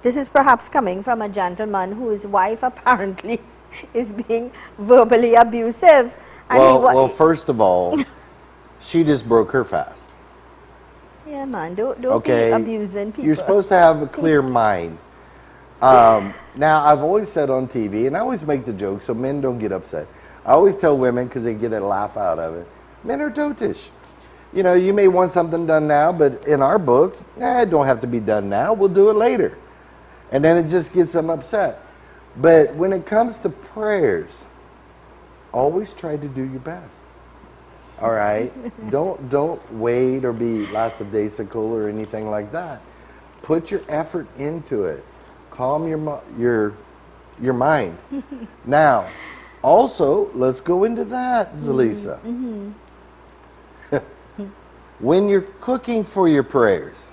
This is perhaps coming from a gentleman whose wife apparently is being verbally abusive. And Well, first of all, she just broke her fast. Yeah, man, don't Okay, be abusing people. you're supposed to have a clear mind. Now, I've always said on TV, and I always make the joke so men don't get upset. I always tell women, because they get a laugh out of it, men are dotish. You may want something done now, but in our books, it don't have to be done now. We'll do it later. And then it just gets them upset. But when it comes to prayers, always try to do your best. All right? Don't wait or be lackadaisical or anything like that. Put your effort into it. Calm your mind. Now, also, let's go into that, Zelisa. When you're cooking for your prayers,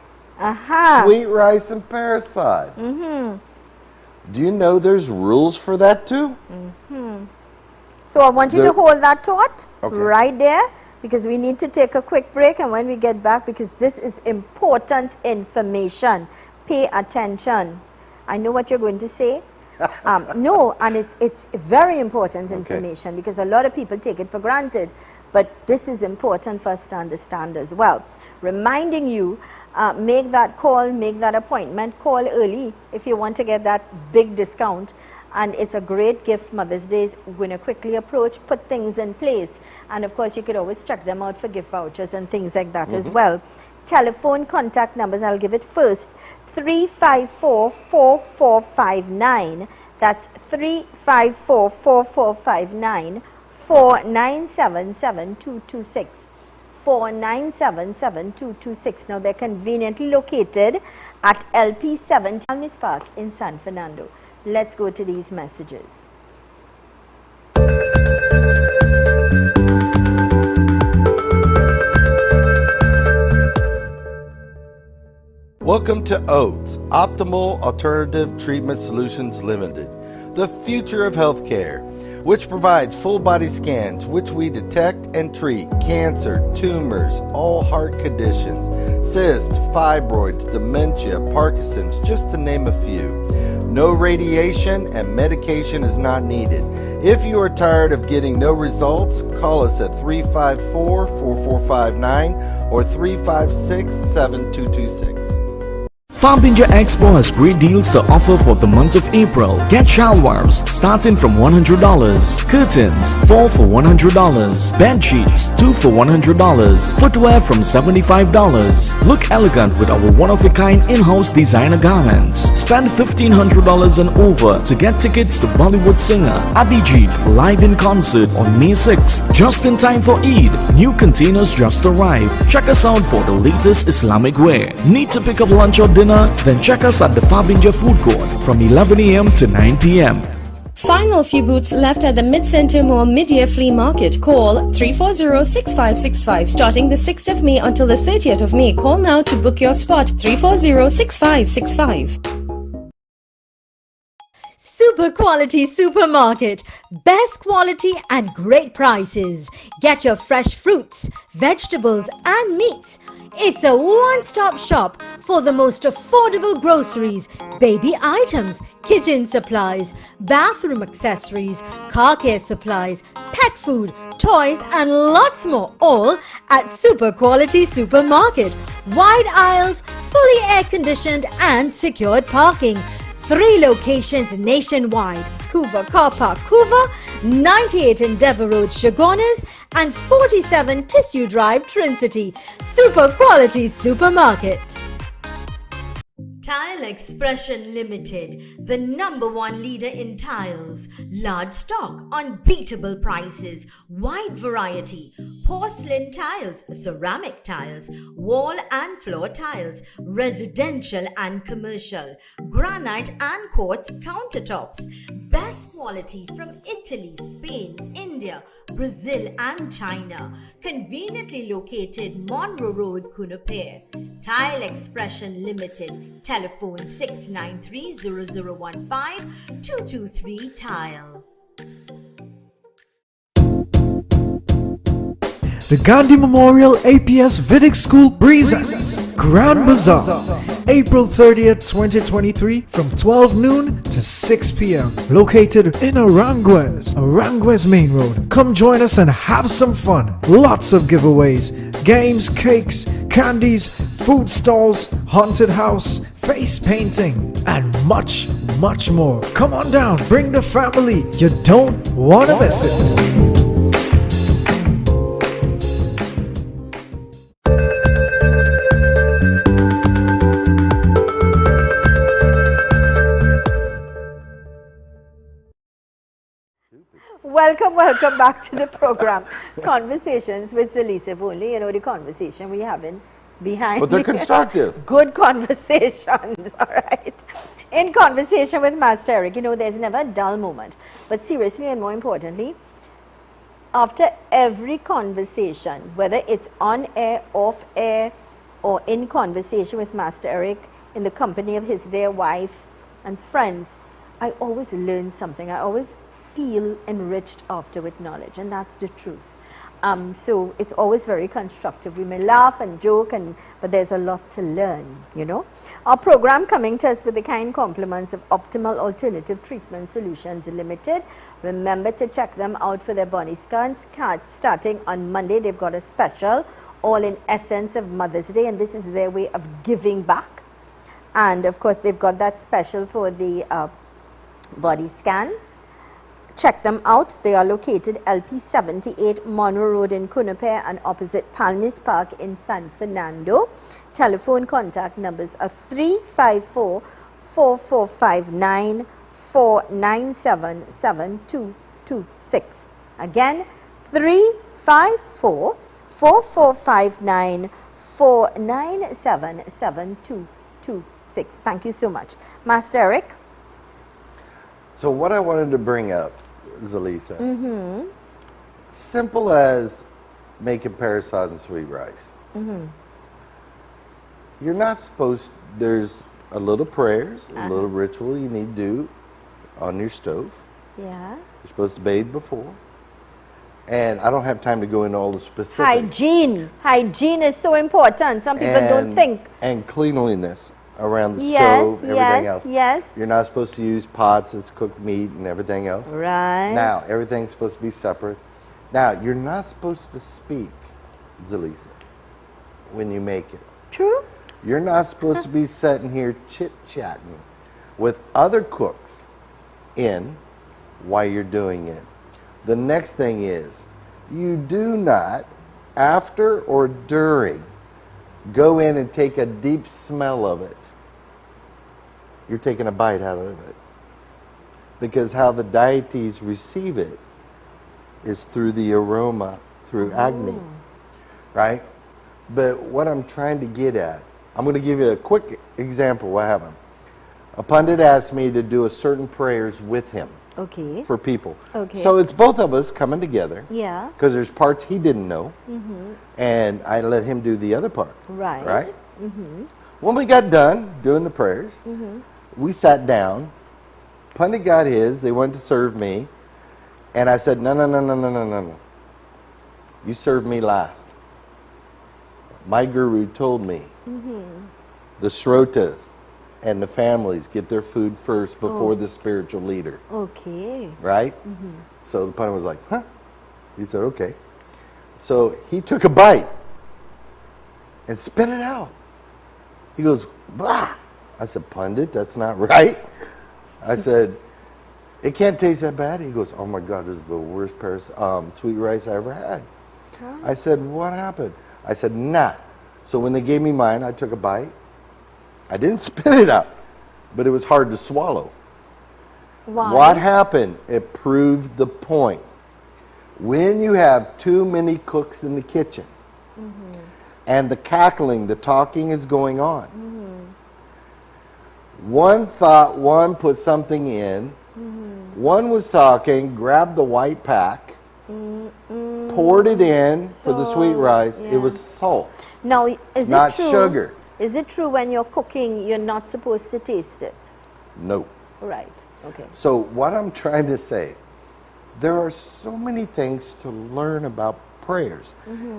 sweet rice and parasite, do you know there's rules for that too? So I want you to hold that thought Okay. right there, because we need to take a quick break, and when we get back, because this is important information, pay attention. I know what you're going to say. No, and it's very important information, because a lot of people take it for granted, but this is important for us to understand as well. Reminding you, make that call, make that appointment, call early if you want to get that big discount. And it's a great gift. Mother's Day is going to quickly approach, put things in place. And of course, you could always check them out for gift vouchers and things like that as well. Telephone contact numbers, I'll give it first. 354-4459. That's 354-4459. 497-7226. 497-7226. Now, they're conveniently located at LP7 Miss Park in San Fernando. Let's go to these messages. Welcome to OATS, Optimal Alternative Treatment Solutions Limited, the future of healthcare. which provides full body scans, which we detect and treat cancer, tumors, all heart conditions, cysts, fibroids, dementia, Parkinson's, just to name a few. No radiation and medication is not needed. If you are tired of getting no results, call us at 354-4459 or 356-7226. Farbinja Expo has great deals to offer for the month of April. Get showerwares starting from $100. Curtains 4 for $100. Bed sheets 2 for $100. Footwear from $75. Look elegant with our one-of-a-kind in-house designer garments. Spend $1,500 and over to get tickets to Bollywood singer Abhijit live in concert on May 6th. Just in time for Eid. New containers just arrived. Check us out for the latest Islamic wear. Need to pick up lunch or dinner? Then check us at the Farbinja Food Court from 11 a.m. to 9 p.m. Final few booths left at the Mid-Center Mall Mid-Year Flea Market. Call 340-6565 starting the 6th of May until the 30th of May. Call now to book your spot. 340-6565. Super quality supermarket. Best quality and great prices. Get your fresh fruits, vegetables and meats. It's a one-stop shop for the most affordable groceries, baby items, kitchen supplies, bathroom accessories, car care supplies, pet food, toys and lots more, all at Super Quality Supermarket. Wide aisles, fully air-conditioned and secured parking. 3 locations nationwide: Couva Car Park, Couva, 98 Endeavour Road, Chagonas, and 47 Tissue Drive, Trincity. Super Quality Supermarket. Tile Expression Limited, the #1 leader in tiles. Large stock, unbeatable prices, wide variety. Porcelain tiles, ceramic tiles, wall and floor tiles, residential and commercial, granite and quartz countertops. Best quality from Italy, Spain, India, Brazil and China. Conveniently located Monroe Road, Kunupir. Tile Expression Limited. Telephone 693-0015-223 Tile. The Gandhi Memorial APS Vedic School Breezes Grand Bazaar, April 30th, 2023 from 12 noon to 6 p.m. Located in Aranguez Main Road. Come join us and have some fun. Lots of giveaways, games, cakes, candies, food stalls, haunted house, face painting, and much, much more. Come on down, bring the family. You don't want to miss it. Welcome back to the program. Conversations with Zelisa. If only you know the conversation we having behind. But they're constructive. Good conversations, all right. In conversation with Master Eric, you know, there's never a dull moment. But seriously and more importantly, after every conversation, whether it's on air, off air, or in conversation with Master Eric, in the company of his dear wife and friends, I always learn something. I always feel enriched after with knowledge, and that's the truth. So it's always very constructive. We may laugh and joke, but there's a lot to learn, you know. Our program coming to us with the kind compliments of Optimal Alternative Treatment Solutions Limited. Remember to check them out for their body scans. Starting on Monday, they've got a special, all in essence of Mother's Day, and this is their way of giving back. And of course, they've got that special for the body scan. Check them out. They are located LP 78 Monroe Road in Kunupir and opposite Palmis Park in San Fernando. Telephone contact numbers are 354-4459-497-7226. Again, 354-4459-497-7226. Thank you so much. Master Eric? So what I wanted to bring up, Zelisa, simple as making parasol and sweet rice. You're not supposed, there's a little prayers, a little ritual you need to do on your stove. Yeah. You're supposed to bathe before. And I don't have time to go into all the specifics. Hygiene. Hygiene is so important. Some people don't think. And cleanliness around the stove, everything else. Yes. You're not supposed to use pots that's cooked meat and everything else. Right. Now, everything's supposed to be separate. Now, you're not supposed to speak, Zelisa, when you make it. True. You're not supposed to be sitting here chit-chatting with other cooks in while you're doing it. The next thing is, you do not, after or during, go in and take a deep smell of it. You're taking a bite out of it. Because how the deities receive it is through the aroma, through Agni. Right? But what I'm trying to get at, I'm going to give you a quick example of what happened. A pundit asked me to do a certain prayers with him. Okay. For people. Okay. So it's both of us coming together. Yeah. Because there's parts he didn't know. And I let him do the other part. Right. Right? When we got done doing the prayers, we sat down. Pundit got his. They wanted to serve me. And I said, no. You serve me last. My guru told me the Shrotas and the families get their food first before the spiritual leader. Okay. Right? So the pundit was like, huh? He said, okay. So he took a bite and spit it out. He goes, blah. I said, pundit, that's not right. I said, it can't taste that bad. He goes, oh my God, this is the worst sweet rice I ever had. I said, what happened? I said, nah. So when they gave me mine, I took a bite. I didn't spit it out, but it was hard to swallow. Why? What happened? It proved the point. When you have too many cooks in the kitchen, and the cackling, the talking is going on, one thought one put something in, one was talking, grabbed the white pack, poured it in for the sweet rice. It was salt, Now, is not it true? sugar. Is it true when you're cooking, you're not supposed to taste it? No. Right. Okay. So what I'm trying to say, there are so many things to learn about prayers.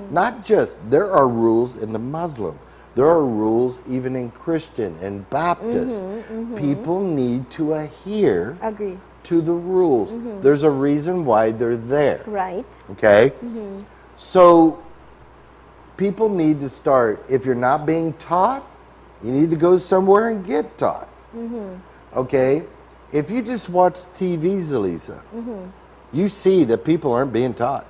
Not just, there are rules in the Muslim. There are rules even in Christian and Baptist. People need to adhere Agree. to the rules. There's a reason why they're there. Right. Okay? So people need to start, if you're not being taught, you need to go somewhere and get taught. Okay? If you just watch TV, Zelisa, you see that people aren't being taught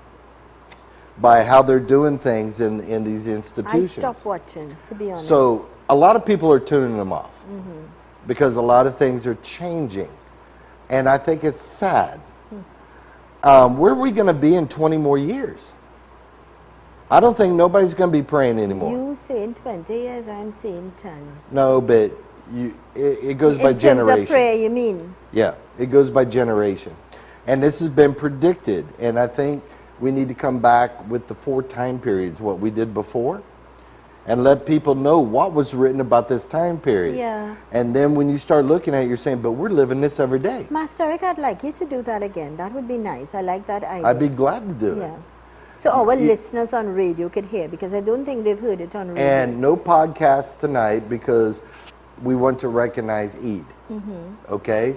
by how they're doing things in these institutions. I stopped watching, to be honest. So a lot of people are tuning them off because a lot of things are changing. And I think it's sad. Where are we going to be in 20 more years? I don't think nobody's going to be praying anymore. You saying 20 years, I'm saying 10. No, but it goes by In terms generation. of prayer, you mean? Yeah, it goes by generation. And this has been predicted. And I think we need to come back with the 4 time periods, what we did before, and let people know what was written about this time period. Yeah. And then when you start looking at it, you're saying, but we're living this every day. Master Eric, I'd like you to do that again. That would be nice. I like that idea. I'd be glad to do it. Yeah. So our listeners on radio could hear, because I don't think they've heard it on radio. And no podcast tonight because we want to recognize Eid. Okay?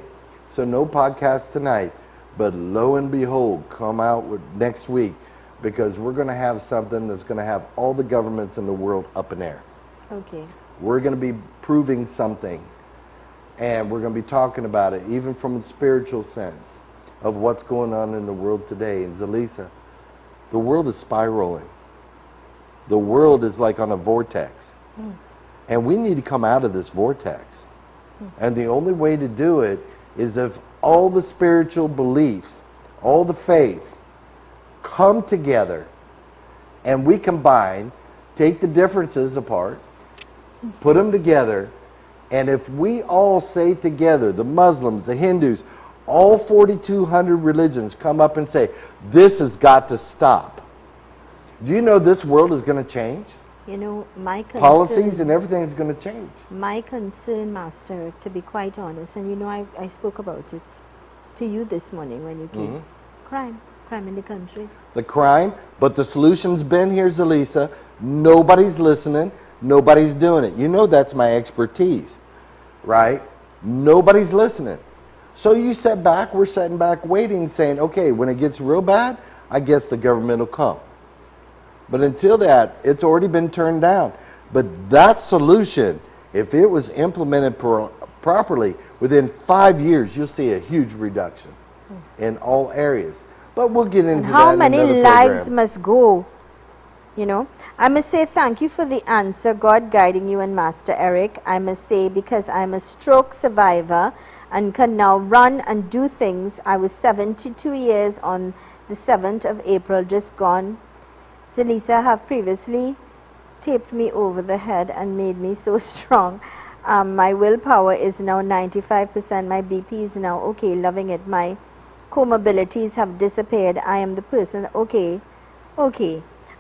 So no podcast tonight. But lo and behold, come out with next week, because we're going to have something that's going to have all the governments in the world up in air. Okay. We're going to be proving something, and we're going to be talking about it, even from a spiritual sense, of what's going on in the world today. And Zelisa, the world is spiraling. The world is like on a vortex. And we need to come out of this vortex. And the only way to do it is if all the spiritual beliefs, all the faiths, come together and we combine, take the differences apart, put them together, and if we all say together, the Muslims, the Hindus, all 4,200 religions come up and say, this has got to stop. Do you know this world is going to change? You know, my concern... Policies and everything is going to change. My concern, Master, to be quite honest, and you know I spoke about it to you this morning when you came? Crime in the country. The crime, but the solution's been here, Zelisa. Nobody's listening. Nobody's doing it. You know that's my expertise, right? Nobody's listening. So you sit back, we're sitting back waiting, saying, okay, when it gets real bad, I guess the government will come. But until that, it's already been turned down. But that solution, if it was implemented properly, within 5 years, you'll see a huge reduction in all areas. But we'll get into that in another program. How many lives must go? You know, I must say thank you for the answer, God guiding you and Master Eric. I must say, because I'm a stroke survivor and can now run and do things. I was 72 years on the 7th of April, just gone. Zelisa have previously taped me over the head and made me so strong. My willpower is now 95%. My BP is now okay, loving it. My comorbidities have disappeared. I am the person, okay.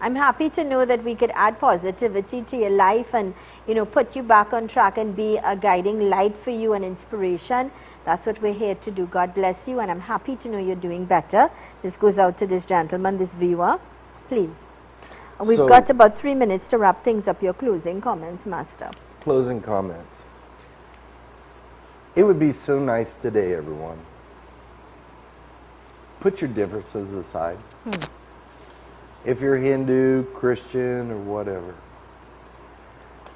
I'm happy to know that we could add positivity to your life and, you know, put you back on track and be a guiding light for you and inspiration. That's what we're here to do. God bless you, and I'm happy to know you're doing better. This goes out to this gentleman, this viewer. Please. We've got about 3 minutes to wrap things up. Your closing comments, Master. Closing comments. It would be so nice today, everyone. Put your differences aside. If you're Hindu, Christian, or whatever,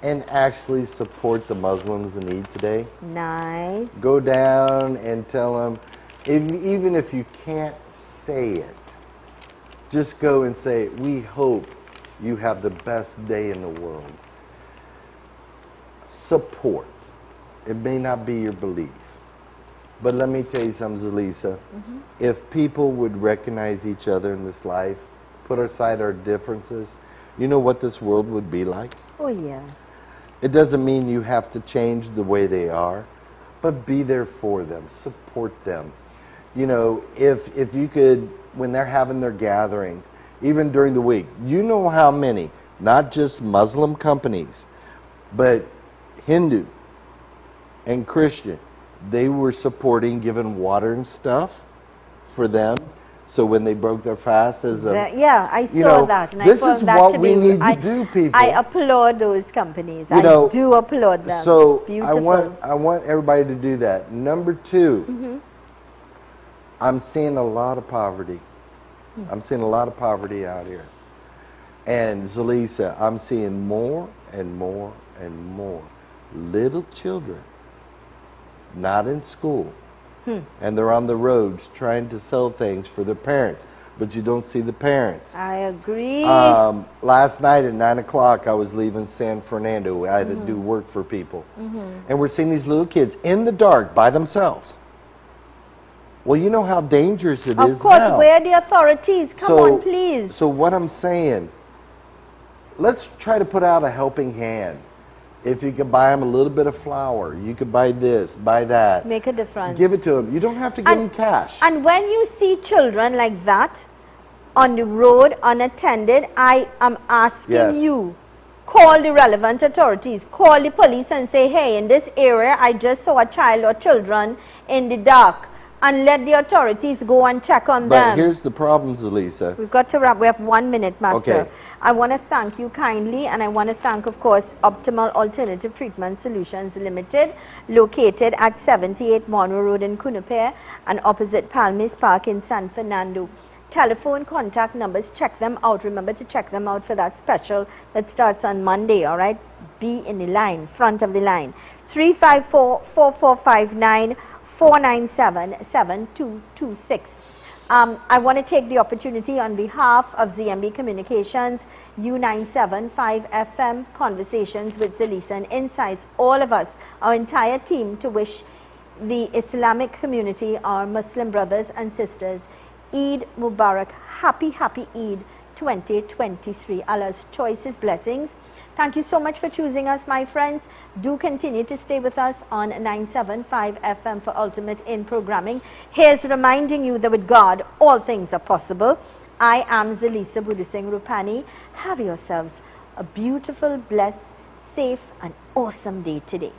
and actually support the Muslims in need today. Nice. Go down and tell them, even if you can't say it, just go and say, we hope you have the best day in the world. Support. It may not be your belief. But let me tell you something, Zelisa. If people would recognize each other in this life, put aside our differences, you know what this world would be like? Oh, yeah. It doesn't mean you have to change the way they are, but be there for them, support them. You know, if you could, when they're having their gatherings, even during the week, you know how many, not just Muslim companies, but Hindu and Christian, they were supporting, giving water and stuff for them. So when they broke their fast as a... Yeah, I saw that. And this I is that what to we be, need to do, people. I applaud those companies. You know, I do applaud them. So beautiful. I want everybody to do that. Number two, I'm seeing a lot of poverty. I'm seeing a lot of poverty out here. And Zelisa, I'm seeing more and more and more little children not in school. And they're on the roads trying to sell things for their parents, but you don't see the parents. I agree. Last night at 9 o'clock, I was leaving San Fernando. I had to do work for people. And we're seeing these little kids in the dark by themselves. Well, you know how dangerous it is now. Of course, where are the authorities? Come on, please. So what I'm saying, let's try to put out a helping hand. If you could buy them a little bit of flour, you could buy this, buy that. Make a difference. Give it to them. You don't have to give them cash. And when you see children like that on the road unattended, I am asking you, call the relevant authorities, call the police and say, hey, in this area, I just saw a child or children in the dark, and let the authorities go and check on them. But here's the problem, Zelisa. We've got to wrap. We have 1 minute, Master. Okay. I want to thank you kindly, and I want to thank, of course, Optimal Alternative Treatment Solutions Limited, located at 78 Monroe Road in Cunupare and opposite Palmis Park in San Fernando. Telephone contact numbers, check them out. Remember to check them out for that special that starts on Monday, all right? Be in the line, front of the line. 354-4459-497-7226. I want to take the opportunity on behalf of ZMB Communications, U975 FM, Conversations with Zelisa and Insights, all of us, our entire team, to wish the Islamic community, our Muslim brothers and sisters, Eid Mubarak, happy Eid 2023. Allah's choicest blessings. Thank you so much for choosing us, my friends. Do continue to stay with us on 975 FM for Ultimate in Programming. Here's reminding you that with God, all things are possible. I am Zelisa Budusing Rupani. Have yourselves a beautiful, blessed, safe, and awesome day today.